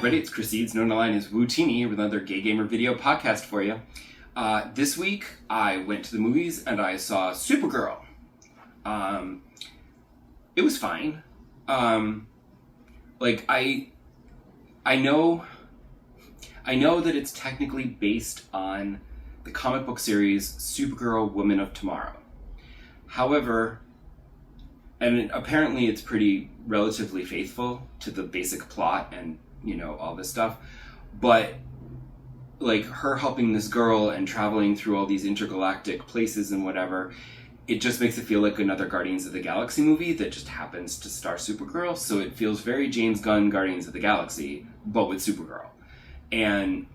everybody, it's Chris Eads, known online as Wootini, with another Gay Gamer video podcast for you. This week, I went to the movies and I saw Supergirl. It was fine. I know that it's technically based on the comic book series Supergirl, Woman of Tomorrow. However, and apparently it's pretty relatively faithful to the basic plot and, you know, all this stuff. But, like, her helping this girl and traveling through all these intergalactic places and whatever, it just makes it feel like another Guardians of the Galaxy movie that just happens to star Supergirl. So it feels very James Gunn Guardians of the Galaxy, but with Supergirl. And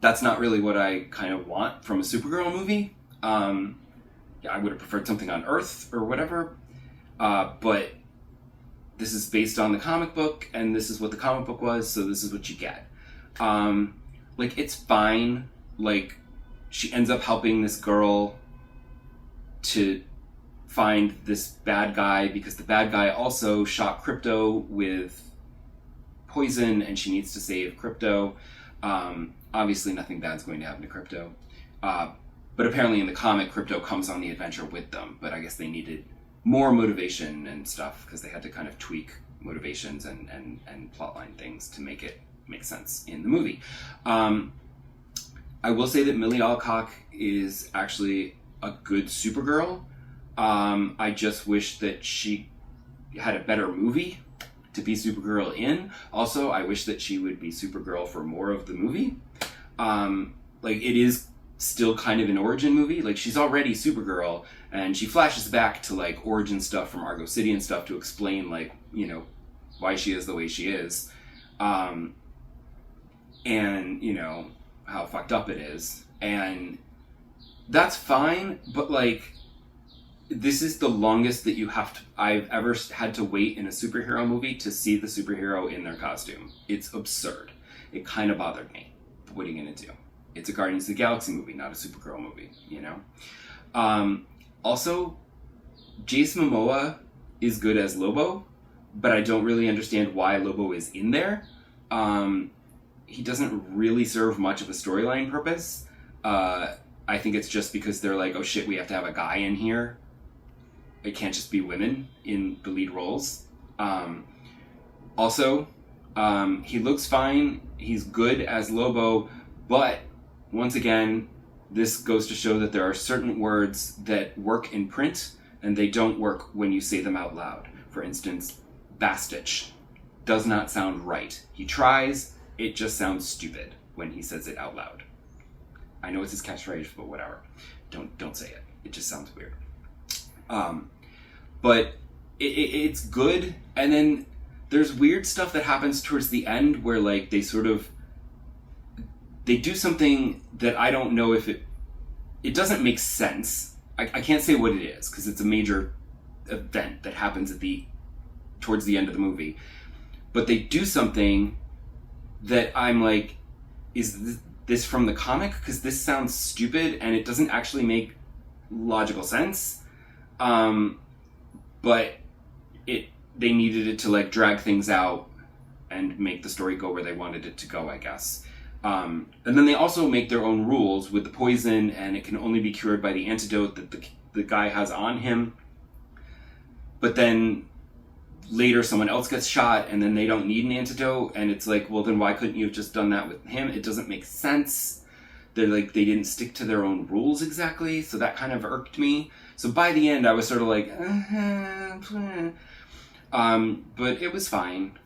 that's not really what I kind of want from a Supergirl movie. I would have preferred something on Earth or whatever. But this is based on the comic book, and this is what the comic book was, so this is what you get. It's fine. Like, she ends up helping this girl to find this bad guy, because the bad guy also shot Crypto with poison, and she needs to save Crypto. Obviously, nothing bad's going to happen to Crypto. But apparently in the comic, Crypto comes on the adventure with them, but I guess they needed more motivation and stuff, because they had to kind of tweak motivations and plotline things to make it make sense in the movie. I will say that Millie Alcock is actually a good Supergirl. I just wish that she had a better movie to be Supergirl in. Also, I wish that she would be Supergirl for more of the movie. It is still kind of an origin movie. Like, she's already Supergirl, and she flashes back to, like, origin stuff from Argo City and stuff to explain, like, you know, why she is the way she is. And, you know, how fucked up it is. And that's fine, but, like, this is the longest that I've ever had to wait in a superhero movie to see the superhero in their costume. It's absurd. It kind of bothered me. But what are you gonna do? It's a Guardians of the Galaxy movie, not a Supergirl movie, you know? Also, Jason Momoa is good as Lobo, but I don't really understand why Lobo is in there. He doesn't really serve much of a storyline purpose. I think it's just because they're like, oh shit, we have to have a guy in here. It can't just be women in the lead roles. Also, he looks fine. He's good as Lobo, but once again, this goes to show that there are certain words that work in print and they don't work when you say them out loud. For instance, Bastich does not sound right. He tries, it just sounds stupid when he says it out loud. I know it's his catchphrase, but whatever. Don't say it. It just sounds weird. But it's good, and then there's weird stuff that happens towards the end where, like, they do something that I don't know if it doesn't make sense. I can't say what it is, because it's a major event that happens towards the end of the movie. But they do something that I'm like, is this from the comic? Because this sounds stupid, and it doesn't actually make logical sense. But they needed it to, like, drag things out and make the story go where they wanted it to go, I guess. And then they also make their own rules with the poison, and it can only be cured by the antidote that the guy has on him. But then later someone else gets shot, and then they don't need an antidote, and it's like, well, then why couldn't you have just done that with him? It doesn't make sense. They're like, they didn't stick to their own rules exactly, so that kind of irked me. So by the end, I was sort of like, but it was fine.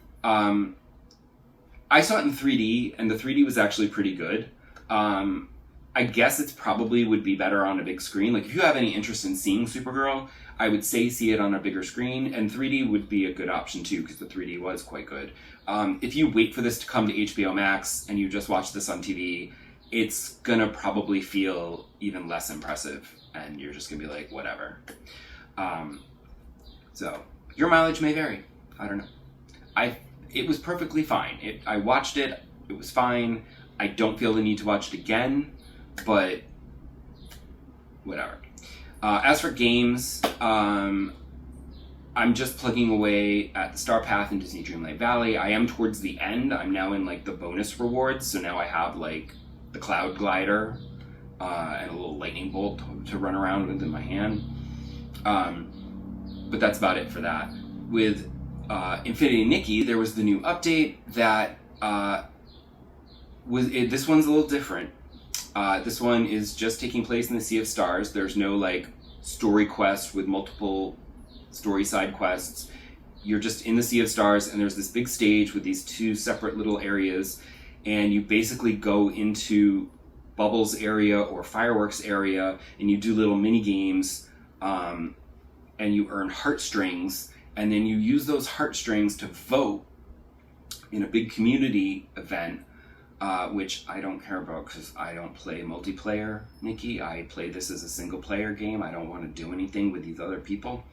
I saw it in 3D, and the 3D was actually pretty good. I guess it probably would be better on a big screen. Like, if you have any interest in seeing Supergirl, I would say see it on a bigger screen, and 3D would be a good option too, because the 3D was quite good. If you wait for this to come to HBO Max, and you just watch this on TV, it's gonna probably feel even less impressive, and you're just gonna be like, whatever. So, your mileage may vary. I don't know. It was perfectly fine. I watched it. It was fine. I don't feel the need to watch it again, but whatever. As for games, I'm just plugging away at the Star Path in Disney Dreamlight Valley. I am towards the end. I'm now in like the bonus rewards, so now I have like the Cloud Glider and a little lightning bolt to run around with in my hand. But that's about it for that. With Infinity Nikki, there was the new update that this one's a little different. This one is just taking place in the Sea of Stars. There's no like story quest with multiple story side quests. You're just in the Sea of Stars, and there's this big stage with these two separate little areas, and you basically go into Bubbles area or Fireworks area, and you do little mini games, and you earn heartstrings, and then you use those heartstrings to vote in a big community event, which I don't care about because I don't play multiplayer, Nikki. I play this as a single player game. I don't want to do anything with these other people.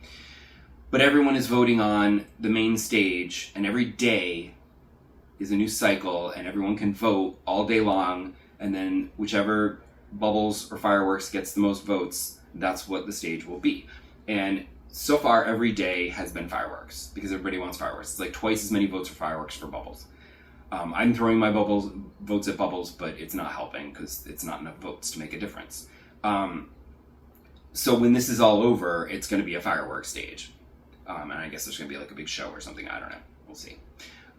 But everyone is voting on the main stage, and every day is a new cycle, and everyone can vote all day long, and then whichever Bubbles or Fireworks gets the most votes, that's what the stage will be. And so far, every day has been Fireworks, because everybody wants Fireworks. It's like twice as many votes for Fireworks for Bubbles. I'm throwing my votes at Bubbles, but it's not helping, because it's not enough votes to make a difference. So when this is all over, it's going to be a Fireworks stage. And I guess there's going to be like a big show or something. I don't know. We'll see.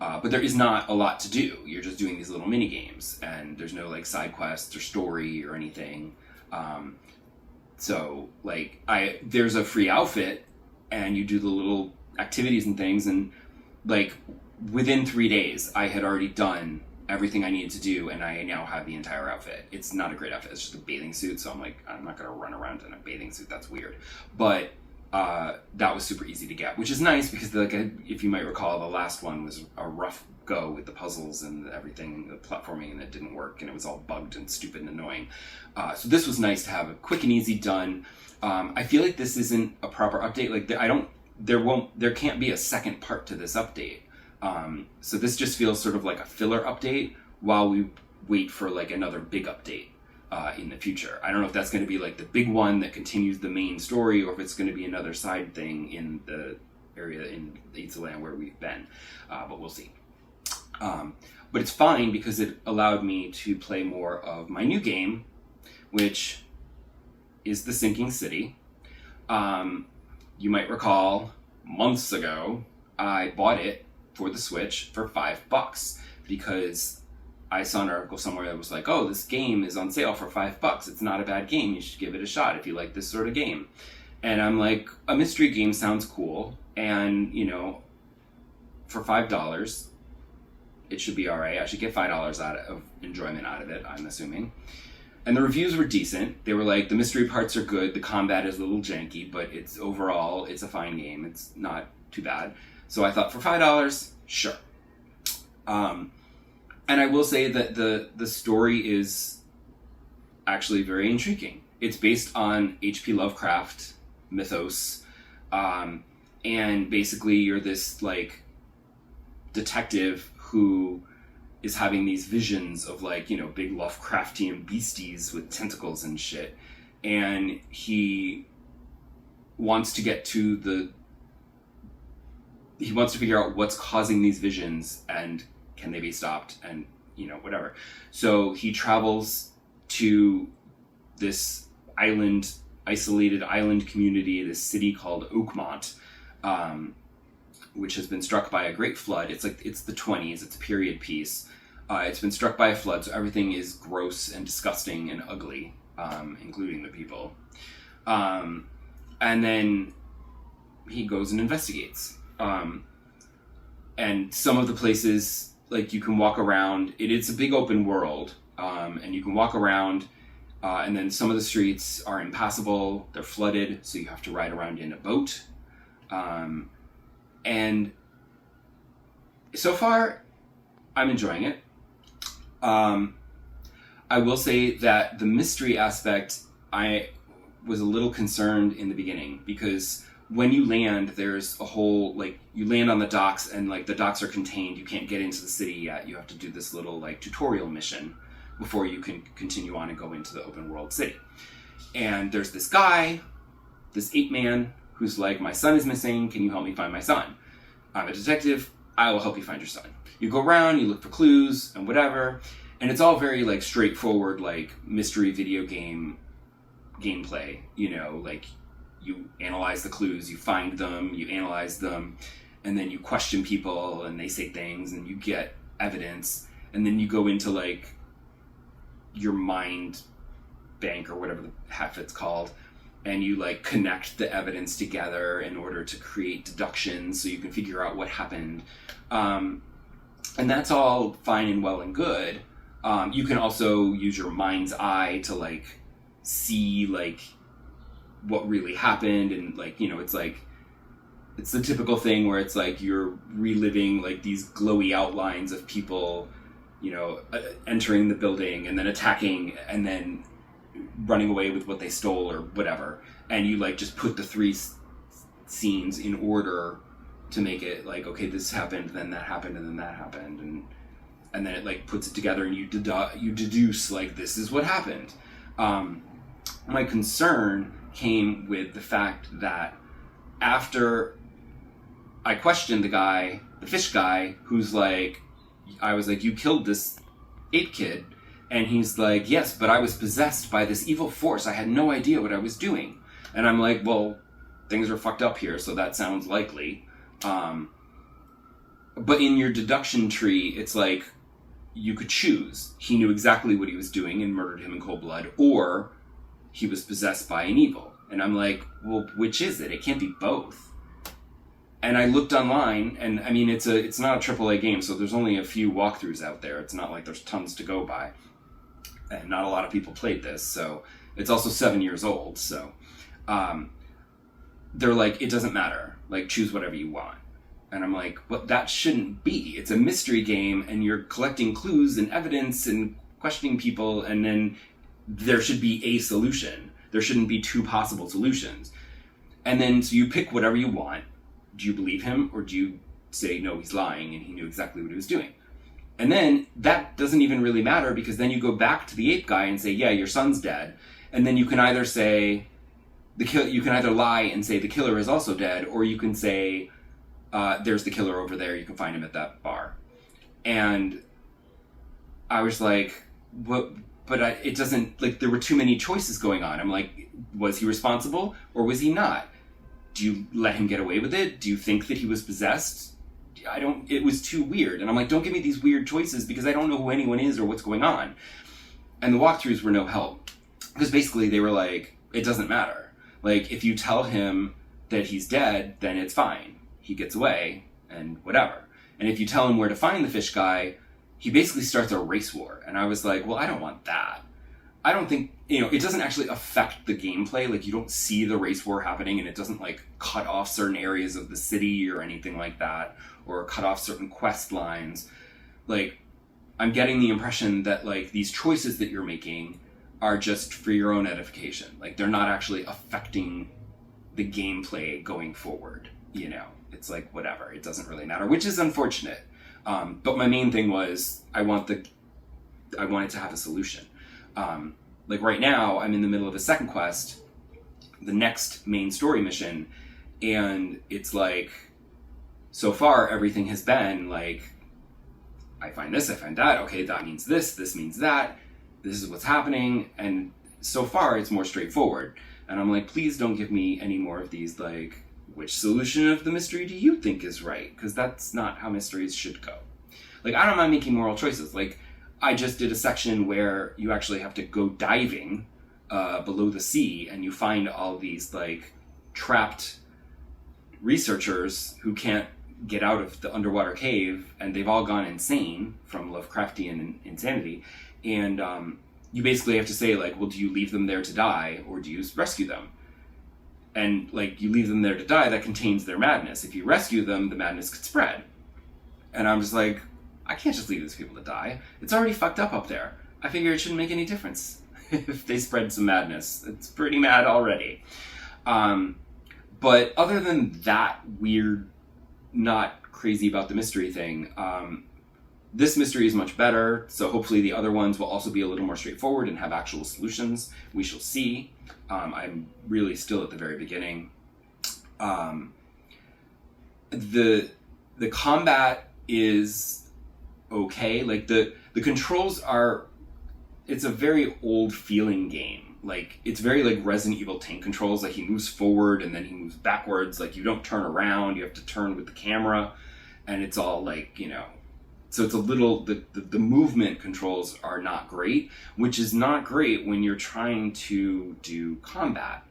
But there is not a lot to do. You're just doing these little mini games, and there's no like side quests or story or anything. So like there's a free outfit, and you do the little activities and things, and like within 3 days, I had already done everything I needed to do, and I now have the entire outfit. It's not a great outfit. It's just a bathing suit. So I'm like, I'm not going to run around in a bathing suit. That's weird. But that was super easy to get, which is nice because, like, if you might recall, the last one was a rough go with the puzzles and everything, the platforming, and it didn't work, and it was all bugged and stupid and annoying. So this was nice to have a quick and easy done. I feel like this isn't a proper update. Like, there can't be a second part to this update. So this just feels sort of like a filler update while we wait for like another big update. In the future. I don't know if that's going to be like the big one that continues the main story, or if it's going to be another side thing in the area in the Eats of Land where we've been, but we'll see. But it's fine because it allowed me to play more of my new game, which is The Sinking City. You might recall months ago I bought it for the Switch for $5 because I saw an article somewhere that was like, oh, this game is on sale for $5. It's not a bad game. You should give it a shot if you like this sort of game. And I'm like, a mystery game sounds cool. And, you know, for $5, it should be all right. I should get $5 of enjoyment out of it, I'm assuming. And the reviews were decent. They were like, the mystery parts are good. The combat is a little janky, but overall, it's a fine game. It's not too bad. So I thought, for $5, sure. And I will say that the story is actually very intriguing. It's based on H.P. Lovecraft mythos. And basically you're this like detective who is having these visions of like, you know, big Lovecraftian beasties with tentacles and shit. And he wants to figure out what's causing these visions and can they be stopped, and, you know, whatever. So he travels to this isolated island community, this city called Oakmont, which has been struck by a great flood. It's the 20s, it's a period piece. It's been struck by a flood, so everything is gross and disgusting and ugly, including the people. And then he goes and investigates. And some of the places, like, you can walk around. It's a big open world, and you can walk around, and then some of the streets are impassable. They're flooded, so you have to ride around in a boat. And so far, I'm enjoying it. I will say that the mystery aspect, I was a little concerned in the beginning, because when you land, there's a whole, like, you land on the docks, and, like, the docks are contained. You can't get into the city yet. You have to do this little, like, tutorial mission before you can continue on and go into the open world city. And there's this guy, this ape man, who's like, my son is missing, can you help me find my son? I'm a detective, I will help you find your son. You go around, you look for clues and whatever, and it's all very like straightforward, like mystery video game gameplay, you know, like you analyze the clues, you find them, you analyze them, and then you question people and they say things and you get evidence, and then you go into like your mind bank or whatever the heck it's called, and you like connect the evidence together in order to create deductions so you can figure out what happened. And that's all fine and well and good. You can also use your mind's eye to like see like what really happened, and like, you know, it's like, it's the typical thing where it's like you're reliving like these glowy outlines of people, you know, entering the building and then attacking and then running away with what they stole or whatever, and you like just put the three scenes in order to make it like, okay, this happened, then that happened, and then that happened, and then it like puts it together, and you deduce like, this is what happened. My concern came with the fact that after I questioned the guy, the fish guy, who's like, I was like, you killed this ape kid, and he's like, yes, but I was possessed by this evil force, I had no idea what I was doing. And I'm like, well, things are fucked up here, so that sounds likely. But in your deduction tree, it's like, you could choose. He knew exactly what he was doing and murdered him in cold blood, or he was possessed by an evil. And I'm like, well, which is it? It can't be both. And I looked online, and I mean, it's not a AAA game, so there's only a few walkthroughs out there. It's not like there's tons to go by. And not a lot of people played this, so it's also 7 years old, so they're like, it doesn't matter, like, choose whatever you want. And I'm like, well, that shouldn't be. It's a mystery game, and you're collecting clues and evidence and questioning people, and then there should be a solution. There shouldn't be two possible solutions. And then, so you pick whatever you want. Do you believe him, or do you say, no, he's lying, and he knew exactly what he was doing? And then, that doesn't even really matter, because then you go back to the ape guy and say, yeah, your son's dead. And then you can either say, you can either lie and say the killer is also dead, or you can say, there's the killer over there, you can find him at that bar. And I was like, what? But it doesn't, like, there were too many choices going on. I'm like, was he responsible, or was he not? Do you let him get away with it? Do you think that he was possessed? It was too weird. And I'm like, don't give me these weird choices, because I don't know who anyone is or what's going on. And the walkthroughs were no help. Because basically they were like, it doesn't matter. Like, if you tell him that he's dead, then it's fine. He gets away, and whatever. And if you tell him where to find the fish guy, he basically starts a race war. And I was like, well, I don't want that. I don't think, it doesn't actually affect the gameplay. Like, you don't see the race war happening, and it doesn't, like, cut off certain areas of the city or anything like that, or cut off certain quest lines. Like, I'm getting the impression that, like, these choices that you're making are just for your own edification. Like, they're not actually affecting the gameplay going forward, It's like, whatever, it doesn't really matter, which is unfortunate. But my main thing was, I wanted to have a solution. Like right now, I'm in the middle of a second quest, the next main story mission, and it's like, so far everything has been like, I find this, I find that, okay, that means this means that, this is what's happening, and so far it's more straightforward. And I'm like, please don't give me any more of these, like, which solution of the mystery do you think is right? Because that's not how mysteries should go. Like, I don't mind making moral choices. Like, I just did a section where you actually have to go diving below the sea, and you find all these, like, trapped researchers who can't get out of the underwater cave, and they've all gone insane from Lovecraftian insanity. And you basically have to say, like, well, do you leave them there to die, or do you rescue them? And, like, you leave them there to die, that contains their madness. If you rescue them, the madness could spread. And I'm just like, I can't just leave these people to die. It's already fucked up there. I figure it shouldn't make any difference if they spread some madness. It's pretty mad already. But other than that weird, not crazy about the mystery thing, this mystery is much better, so hopefully the other ones will also be a little more straightforward and have actual solutions. We shall see. I'm really still at the very beginning. The combat is okay. Like the controls are, it's a very old feeling game. Like it's very like Resident Evil tank controls. Like he moves forward and then he moves backwards. Like you don't turn around. You have to turn with the camera, and it's all like, you know. So it's a little, the movement controls are not great, which is not great when you're trying to do combat.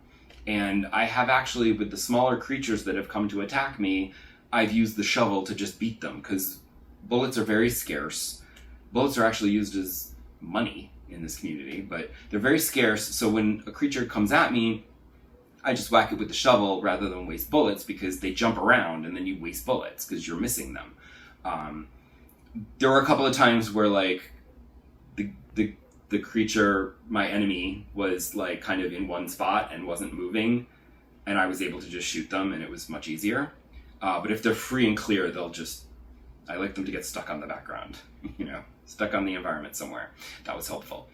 And I have actually, with the smaller creatures that have come to attack me, I've used the shovel to just beat them, because bullets are very scarce. Bullets are actually used as money in this community, but they're very scarce. So when a creature comes at me, I just whack it with the shovel rather than waste bullets, because they jump around and then you waste bullets because you're missing them. There were a couple of times where like the creature, my enemy, was like kind of in one spot and wasn't moving, and I was able to just shoot them, and it was much easier. But if they're free and clear, they'll just, I like them to get stuck on the background, you know, stuck on the environment somewhere. That was helpful.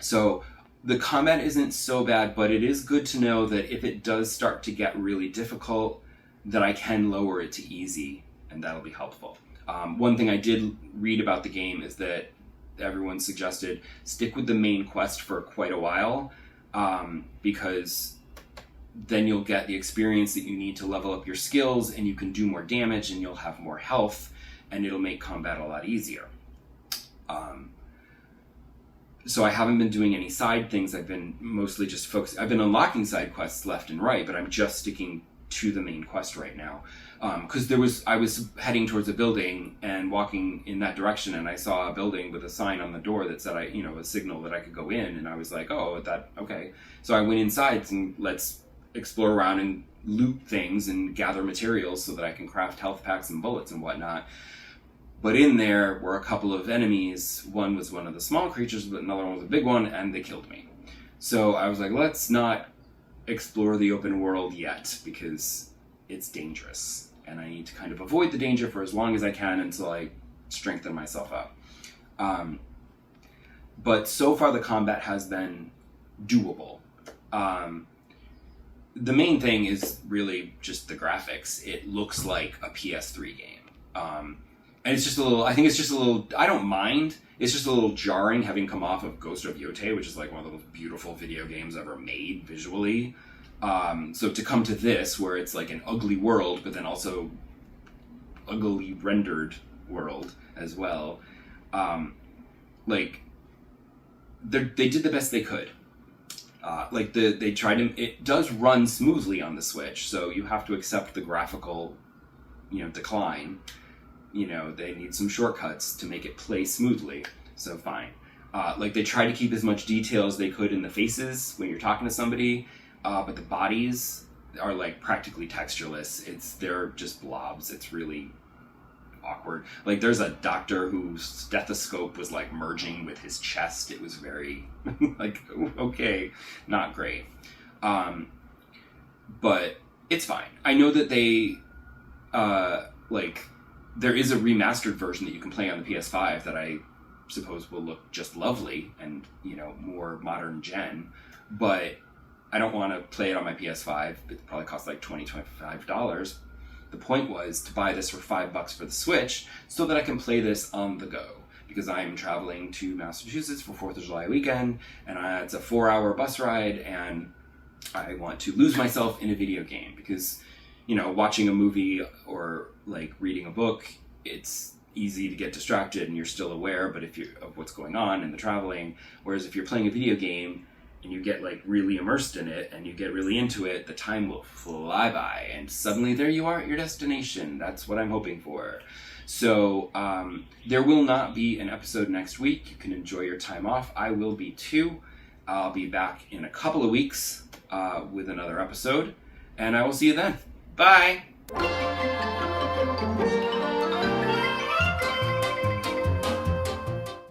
So the combat isn't so bad, but it is good to know that if it does start to get really difficult, that I can lower it to easy, and that'll be helpful. One thing I did read about the game is that everyone suggested stick with the main quest for quite a while, because then you'll get the experience that you need to level up your skills, and you can do more damage, and you'll have more health, and it'll make combat a lot easier. So I haven't been doing any side things. I've been mostly just focused. I've been unlocking side quests left and right, but I'm just sticking to the main quest right now. Because I was heading towards a building and walking in that direction, and I saw a building with a sign on the door that said, a signal that I could go in, and I was like, okay. So I went inside and let's explore around and loot things and gather materials so that I can craft health packs and bullets and whatnot. But in there were a couple of enemies. One was one of the small creatures, but another one was a big one, and they killed me. So I was like, let's not explore the open world yet, because it's dangerous. And I need to kind of avoid the danger for as long as I can until I strengthen myself up. But so far the combat has been doable. The main thing is really just the graphics. It looks like a PS3 game. And it's just a little, I think it's just a little, I don't mind. It's just a little jarring having come off of Ghost of Yotei, which is like one of the most beautiful video games ever made visually. So to come to this, where it's like an ugly world, but then also ugly rendered world as well, like they did the best they could. They tried to. It does run smoothly on the Switch, so you have to accept the graphical, decline. They need some shortcuts to make it play smoothly. So fine. They try to keep as much detail as they could in the faces when you're talking to somebody. But the bodies are like practically textureless. They're just blobs. It's really awkward. Like there's a doctor whose stethoscope was like merging with his chest. It was very okay, not great. But it's fine. I know that they there is a remastered version that you can play on the PS5 that I suppose will look just lovely and more modern gen, but I don't want to play it on my PS5. It probably costs like $20, $25. The point was to buy this for $5 for the Switch so that I can play this on the go, because I'm traveling to Massachusetts for 4th of July weekend, and it's a 4-hour bus ride, and I want to lose myself in a video game, because watching a movie or reading a book, it's easy to get distracted and you're still aware of what's going on in the traveling. Whereas if you're playing a video game and you get really immersed in it and you get really into it, the time will fly by and suddenly there you are at your destination. That's what I'm hoping for. So there will not be an episode next week. You can enjoy your time off. I will be too. I'll be back in a couple of weeks with another episode, and I will see you then. Bye!